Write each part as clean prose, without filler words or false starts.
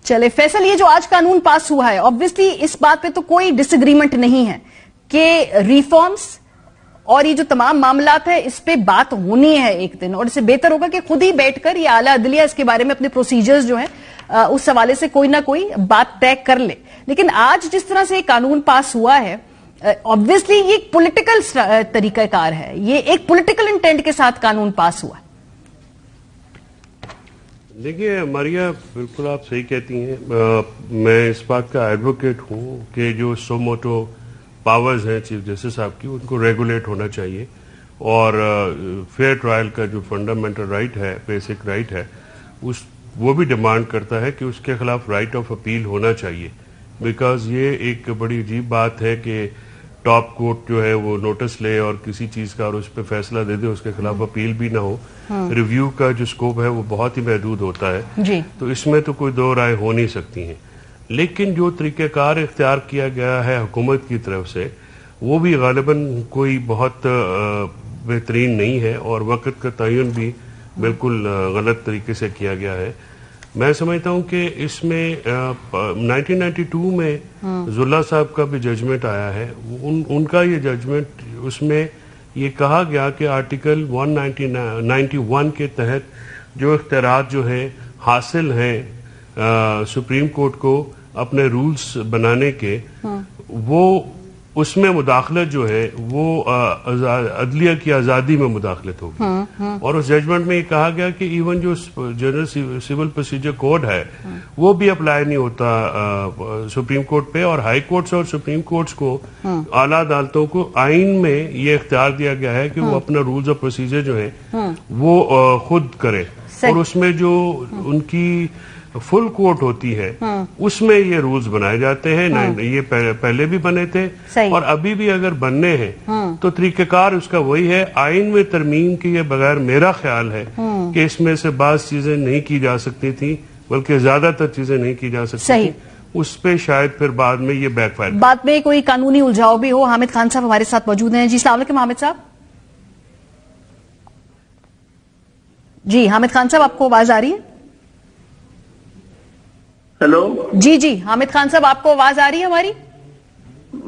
چلے فیصل، یہ جو آج قانون پاس ہوا ہے، obviously اس بات پہ تو کوئی ڈس ایگریمنٹ نہیں ہے کہ ریفارمز اور یہ جو تمام معاملات ہیں اس پہ بات ہونی ہے ایک دن، اور اس سے بہتر ہوگا کہ خود ہی بیٹھ کر یہ اعلیٰ عدلیہ اس کے بارے میں اپنے پروسیجرز جو ہیں اس حوالے سے کوئی نہ کوئی بات طے کر لے. لیکن آج جس طرح سے یہ قانون پاس ہوا ہے، obviously یہ ایک پولیٹیکل طریقہ کار ہے، یہ ایک پولیٹیکل انٹینٹ کے ساتھ قانون پاس ہوا ہے. دیکھیے ماریا، بالکل آپ صحیح کہتی ہیں. میں اس بات کا ایڈوکیٹ ہوں کہ جو سو موٹو پاورز ہیں چیف جسٹس صاحب کی، ان کو ریگولیٹ ہونا چاہیے، اور فیئر ٹرائل کا جو فنڈامنٹل رائٹ ہے، بیسک رائٹ ہے، وہ بھی ڈیمانڈ کرتا ہے کہ اس کے خلاف رائٹ آف اپیل ہونا چاہیے. بیکاز یہ ایک بڑی عجیب بات ہے کہ ٹاپ کورٹ جو ہے وہ نوٹس لے اور کسی چیز کا اور اس پہ فیصلہ دے دے، اس کے خلاف اپیل بھی نہ ہو. ریویو کا جو سکوپ ہے وہ بہت ہی محدود ہوتا ہے. تو اس میں تو کوئی دو رائے ہو نہیں سکتی ہیں. لیکن جو طریقہ کار اختیار کیا گیا ہے حکومت کی طرف سے، وہ بھی غالباً کوئی بہت بہترین نہیں ہے، اور وقت کا تعین بھی بالکل غلط طریقے سے کیا گیا ہے. میں سمجھتا ہوں کہ اس میں 1992 میں زلہ صاحب کا بھی ججمنٹ آیا ہے. ان کا یہ ججمنٹ، اس میں یہ کہا گیا کہ آرٹیکل 191 کے تحت جو اختیارات جو ہیں حاصل ہیں سپریم کورٹ کو اپنے رولز بنانے کے، وہ اس میں مداخلت جو ہے وہ عدلیہ کی آزادی میں مداخلت ہوگی. اور اس ججمنٹ میں یہ کہا گیا کہ ایون جو جنرل سول پروسیجر کوڈ ہے وہ بھی اپلائی نہیں ہوتا سپریم کورٹ پہ، اور ہائی کورٹس اور سپریم کورٹس کو، اعلیٰ عدالتوں کو آئین میں یہ اختیار دیا گیا ہے کہ وہ اپنا رولز اور پروسیجر جو ہیں وہ خود کرے. اور اس میں جو ان کی فل کورٹ ہوتی ہے اس میں یہ رولز بنائے جاتے ہیں. یہ پہلے بھی بنے تھے اور ابھی بھی اگر بننے ہیں تو طریقہ کار اس کا وہی ہے. آئین میں ترمیم کیے بغیر میرا خیال ہے کہ اس میں سے بعض چیزیں نہیں کی جا سکتی تھی، بلکہ زیادہ تر چیزیں نہیں کی جا سکتی تھی. اس پہ شاید پھر بعد میں یہ بیک فائر، بعد میں کوئی قانونی الجھاؤ بھی ہو. حامد خان صاحب ہمارے ساتھ موجود ہیں. جی السلام علیکم حامد صاحب. جی حامد خان صاحب، آپ کو آواز آ رہی ہے؟ ہیلو. جی حامد خان صاحب، آپ کو آواز آ رہی ہے ہماری؟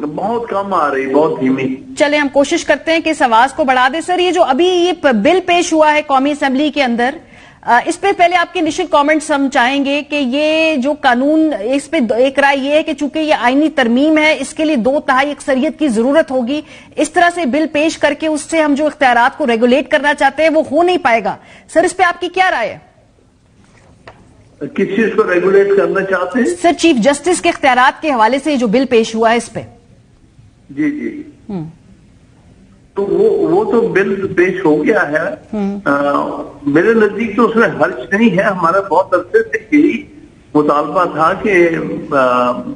بہت کم آ رہی، بہت دھیمی. چلے ہم کوشش کرتے ہیں کہ اس آواز کو بڑھا دیں. سر، یہ جو ابھی یہ بل پیش ہوا ہے قومی اسمبلی کے اندر، اس پہ پہلے آپ کے انیشل کامنٹس ہم چاہیں گے کہ یہ جو قانون، اس پہ ایک رائے یہ ہے کہ چونکہ یہ آئینی ترمیم ہے، اس کے لیے 2/3 اکثریت کی ضرورت ہوگی. اس طرح سے بل پیش کر کے اس سے ہم جو اختیارات کو ریگولیٹ کرنا چاہتے ہیں وہ ہو نہیں پائے گا. سر، اس پہ آپ کی کیا رائے ہے؟ کس چیز کو ریگولیٹ کرنا چاہتے ہیں؟ سر، چیف جسٹس کے اختیارات کے حوالے سے جو بل پیش ہوا ہے اس پہ. جی تو وہ تو بل پیش ہو گیا ہے. میرے نزدیک تو اس میں حرج نہیں ہے. ہمارا بہت عرصے سے یہی مطالبہ تھا کہ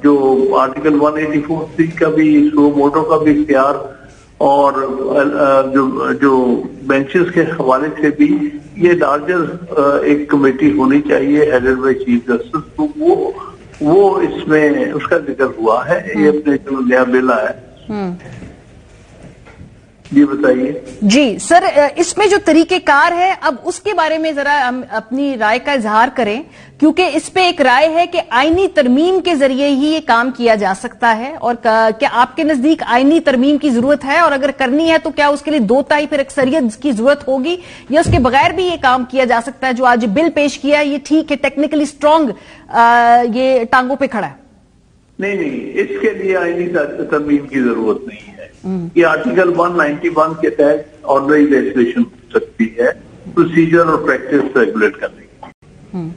جو آرٹیکل 184(3) کا بھی، سو موٹو کا بھی اختیار، اور جو بینچز کے حوالے سے بھی یہ لارجر ایک کمیٹی ہونی چاہیے ہیڈڈ بائی چیف جسٹس. تو وہ اس میں اس کا ذکر ہوا ہے. یہ اپنے جو نیا بل آیا. جی بتائیے. جی سر، اس میں جو طریقہ کار ہے اب اس کے بارے میں ذرا ہم اپنی رائے کا اظہار کریں، کیونکہ اس پہ ایک رائے ہے کہ آئینی ترمیم کے ذریعے ہی یہ کام کیا جا سکتا ہے. اور کیا آپ کے نزدیک آئینی ترمیم کی ضرورت ہے؟ اور اگر کرنی ہے تو کیا اس کے لیے 2/3 پھر اکثریت کی ضرورت ہوگی، یا اس کے بغیر بھی یہ کام کیا جا سکتا ہے؟ جو آج بل پیش کیا ہے یہ ٹھیک ہے، ٹیکنیکلی اسٹرانگ یہ ٹانگوں پہ کھڑا ہے. نہیں، اس کے لیے آئینی ترمیم کی ضرورت نہیں ہے. یہ آرٹیکل 191 کے تحت آرڈنری لیجسلیشن ہو سکتی ہے پروسیجر اور پریکٹس ریگولیٹ کرنے کی.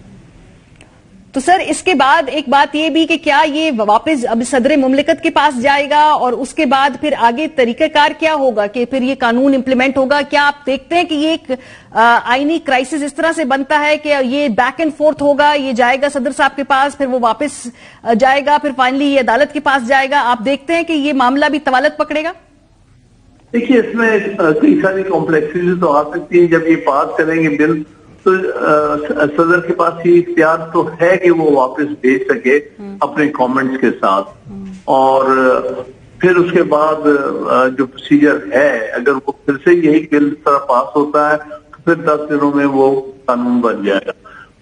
تو سر، اس کے بعد ایک بات یہ بھی کہ کیا یہ واپس اب صدر مملکت کے پاس جائے گا، اور اس کے بعد پھر آگے طریقہ کار کیا ہوگا کہ پھر یہ قانون امپلیمنٹ ہوگا؟ کیا آپ دیکھتے ہیں کہ یہ ایک آئینی کرائسس اس طرح سے بنتا ہے کہ یہ بیک اینڈ فورتھ ہوگا، یہ جائے گا صدر صاحب کے پاس، پھر وہ واپس جائے گا، پھر فائنلی یہ عدالت کے پاس جائے گا؟ آپ دیکھتے ہیں کہ یہ معاملہ بھی طوالت پکڑے گا؟ دیکھیے، اس میں کئی ساری کمپلیکسٹیز تو آ سکتی ہیں. جب یہ پاس کریں گے بل تو صدر کے پاس یہ اختیار تو ہے کہ وہ واپس بھیج سکے اپنے کامنٹس کے ساتھ. اور پھر اس کے بعد جو پروسیجر ہے، اگر وہ پھر سے یہی بل طرح پاس ہوتا ہے تو پھر 10 دنوں میں وہ قانون بن جائے گا.